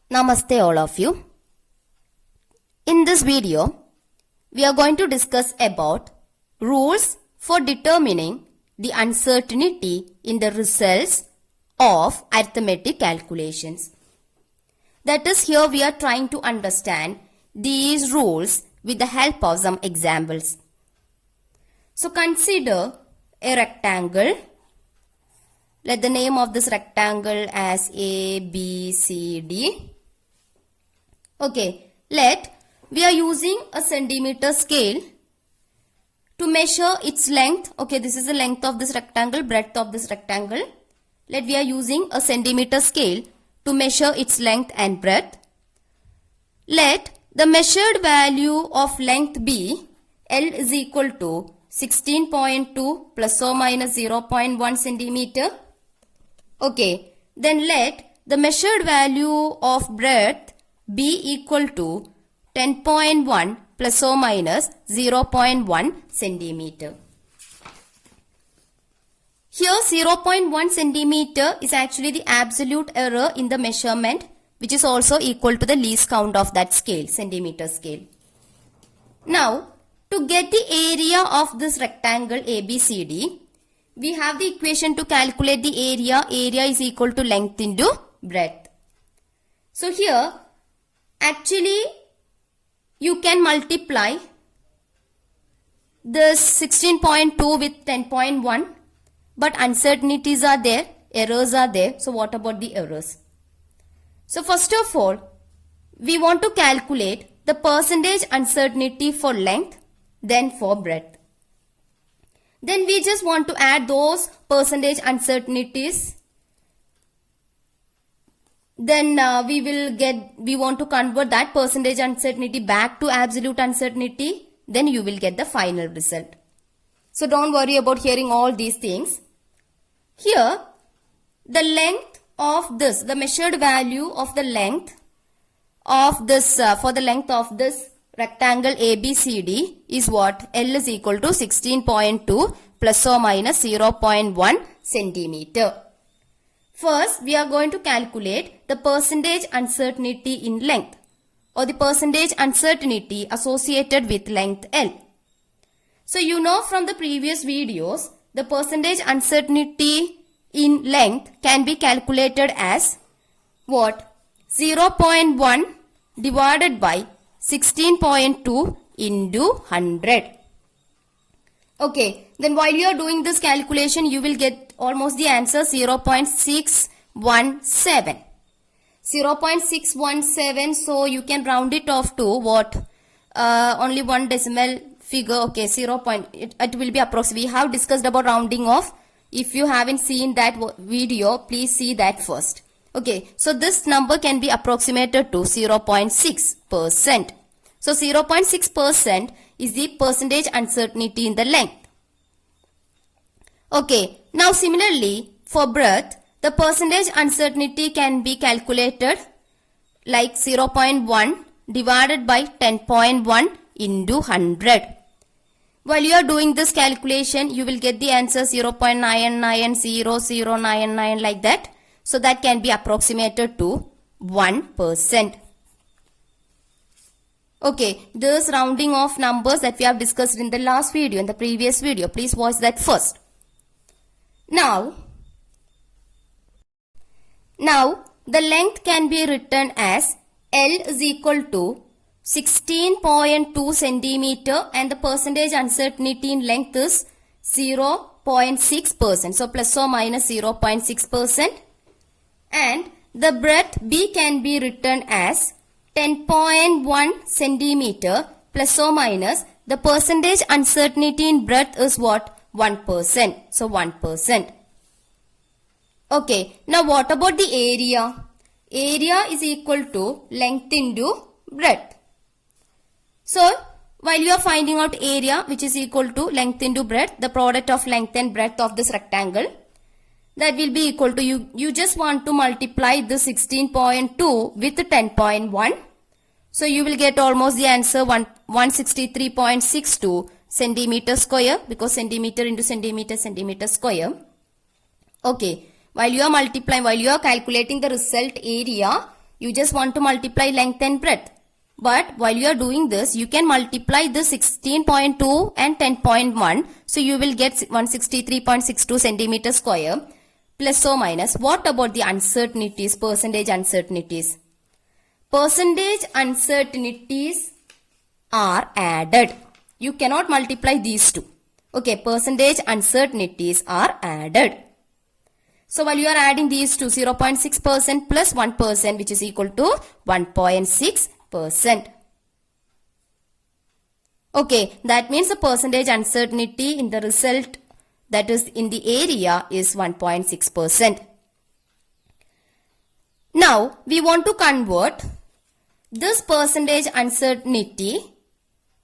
Namaste all of you. In this video, we are going to discuss about rules for determining the uncertainty in the results of arithmetic calculations. That is, here we are trying to understand these rules with the help of some examples. So consider a rectangle. Let the name of this rectangle as A, B, C, D. Okay, we are using a centimeter scale to measure its length. Okay, this is the length of this rectangle, breadth of this rectangle. We are using a centimeter scale to measure its length and breadth. Let the measured value of length be L is equal to 16.2 plus or minus 0.1 centimeter. Okay, then let the measured value of breadth be equal to 10.1 plus or minus 0.1 centimeter. Here 0.1 centimeter is actually the absolute error in the measurement, which is also equal to the least count of that scale, centimeter scale. Now, to get the area of this rectangle ABCD, we have the equation to calculate the area. Area is equal to length into breadth. So here, actually, you can multiply this 16.2 with 10.1, but uncertainties are there, errors are there. So what about the errors? So first of all, we want to calculate the percentage uncertainty for length, then for breadth. Then we just want to add those percentage uncertainties. Then we want to convert that percentage uncertainty back to absolute uncertainty. Then you will get the final result. So don't worry about hearing all these things. Here, the length of this, the measured value of the length of this, for the length of this rectangle ABCD is what? L is equal to 16.2 plus or minus 0.1 centimeter. First, we are going to calculate the percentage uncertainty in length, or the percentage uncertainty associated with length L. So you know from the previous videos, the percentage uncertainty in length can be calculated as what? 0.1 divided by 16.2 into 100. Okay, then while you are doing this calculation, you will get almost the answer 0.617. 0.617, so you can round it off to what? Only one decimal figure. Okay, 0. It will be approximate. We have discussed about rounding off. If you haven't seen that video, please see that first. Okay, so this number can be approximated to 0.6%. So 0.6% is the percentage uncertainty in the length. Okay, now similarly for breadth, the percentage uncertainty can be calculated like 0.1 divided by 10.1 into 100. While you are doing this calculation, you will get the answer 0.9900099 like that. So that can be approximated to 1%. Okay, this rounding off numbers that we have discussed in the last video, in the previous video. Please watch that first. Now, the length can be written as L is equal to 16.2 centimeter and the percentage uncertainty in length is 0.6%. So plus or minus 0.6%. And the breadth B can be written as 10.1 centimeter plus or minus the percentage uncertainty in breadth is what? 1%. So 1%. Okay, now what about the area? Area is equal to length into breadth. So while you are finding out area, which is equal to length into breadth, the product of length and breadth of this rectangle, that will be equal to, you just want to multiply the 16.2 with 10.1. So you will get almost the answer 163.62 centimeter square, because centimeter into centimeter square. Okay, while you are multiplying, while you are calculating the result area, You just want to multiply length and breadth. But while you are doing this, you can multiply the 16.2 and 10.1. So you will get 163.62 centimeter square plus or minus. What about the uncertainties, percentage uncertainties? Percentage uncertainties are added. You cannot multiply these two. Okay, percentage uncertainties are added. So while you are adding these two, 0.6% plus 1%, which is equal to 1.6%. Okay, that means the percentage uncertainty in the result, that is in the area, is 1.6%. Now, we want to convert this percentage uncertainty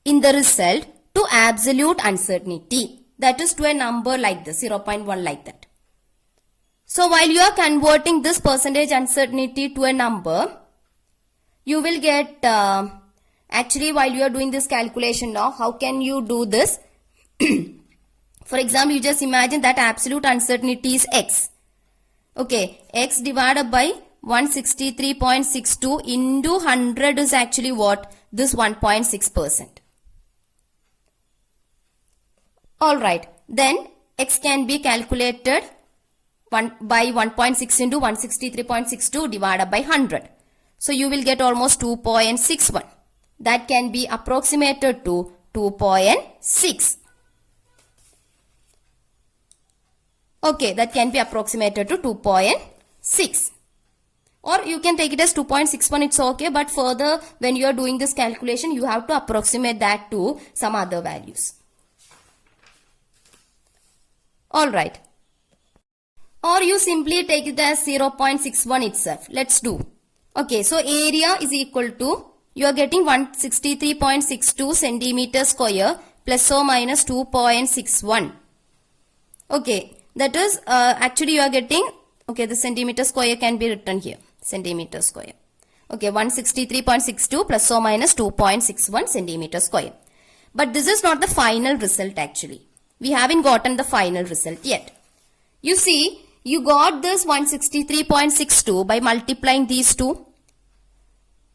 in the result to absolute uncertainty. That is to a number like this, 0.1 like that. So while you are converting this percentage uncertainty to a number, you will get, actually while you are doing this calculation now, how can you do this? For example, you just imagine that absolute uncertainty is x. Okay, x divided by 163.62 into 100 is actually what? This 1.6%. Alright, then x can be calculated by 1.6 into 163.62 divided by 100. So you will get almost 2.61. That can be approximated to 2.6. Okay, that can be approximated to 2.6. Or you can take it as 2.61, it's okay. But further, when you are doing this calculation, you have to approximate that to some other values. Alright. Or you simply take it as 0.61 itself. Let's do. Okay, so area is equal to, you are getting 163.62 centimeter square plus or minus 2.61. Okay, that is actually you are getting, okay, the centimeter square can be written here. Centimeter square. Okay, 163.62 plus or minus 2.61 centimeter square. But this is not the final result actually. We haven't gotten the final result yet. You see, you got this 163.62 by multiplying these two.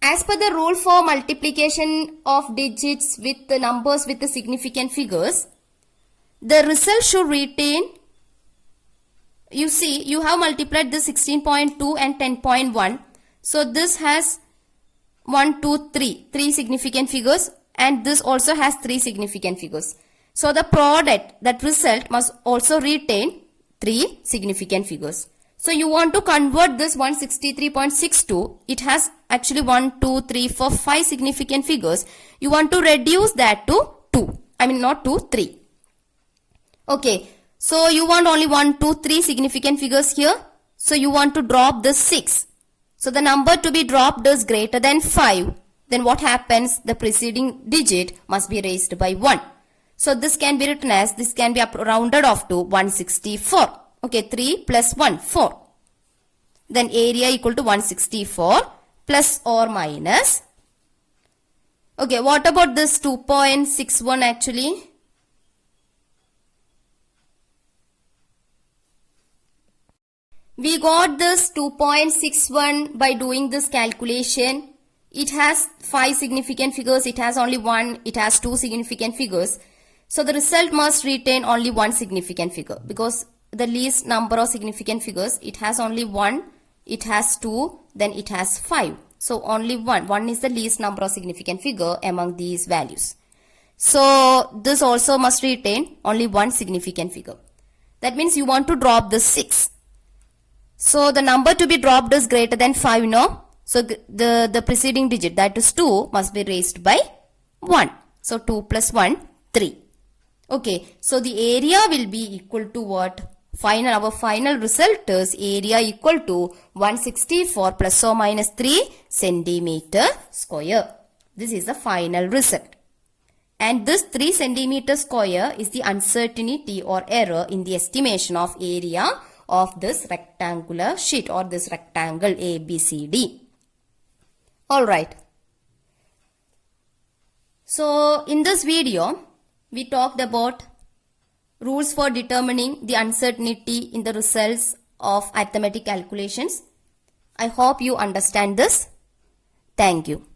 As per the rule for multiplication of digits with the numbers with the significant figures, the result should retain. You see, you have multiplied this 16.2 and 10.1. So this has 1, 2, 3. 3 significant figures, and this also has 3 significant figures. So the product, that result, must also retain 3 significant figures. So you want to convert this 163.62. It has actually 1, 2, 3, 4, 5 significant figures. You want to reduce that to 2. I mean not to 3. Okay. So you want only 1, 2, 3 significant figures here. So you want to drop this 6. So the number to be dropped is greater than 5. Then what happens? The preceding digit must be raised by 1. So this can be written as, this can be rounded off to 164. Okay, 3 plus 1, 4. Then area equal to 164 plus or minus. Okay, what about this 2.61 actually? We got this 2.61 by doing this calculation. It has 5 significant figures. It has only 1. It has 2 significant figures. So the result must retain only 1 significant figure, because the least number of significant figures, it has only 1, it has 2, then it has 5. So only 1. 1 is the least number of significant figure among these values. So this also must retain only 1 significant figure. That means you want to drop the 6. So the number to be dropped is greater than 5, no? So the preceding digit, that is 2, must be raised by 1. So 2 plus 1, 3. Okay, so the area will be equal to what? Our final result is area equal to 164 plus or minus 3 centimeter square. This is the final result. And this 3 centimeter square is the uncertainty or error in the estimation of area of this rectangular sheet or this rectangle ABCD. Alright. So in this video, we talked about rules for determining the uncertainty in the results of arithmetic calculations. I hope you understand this. Thank you.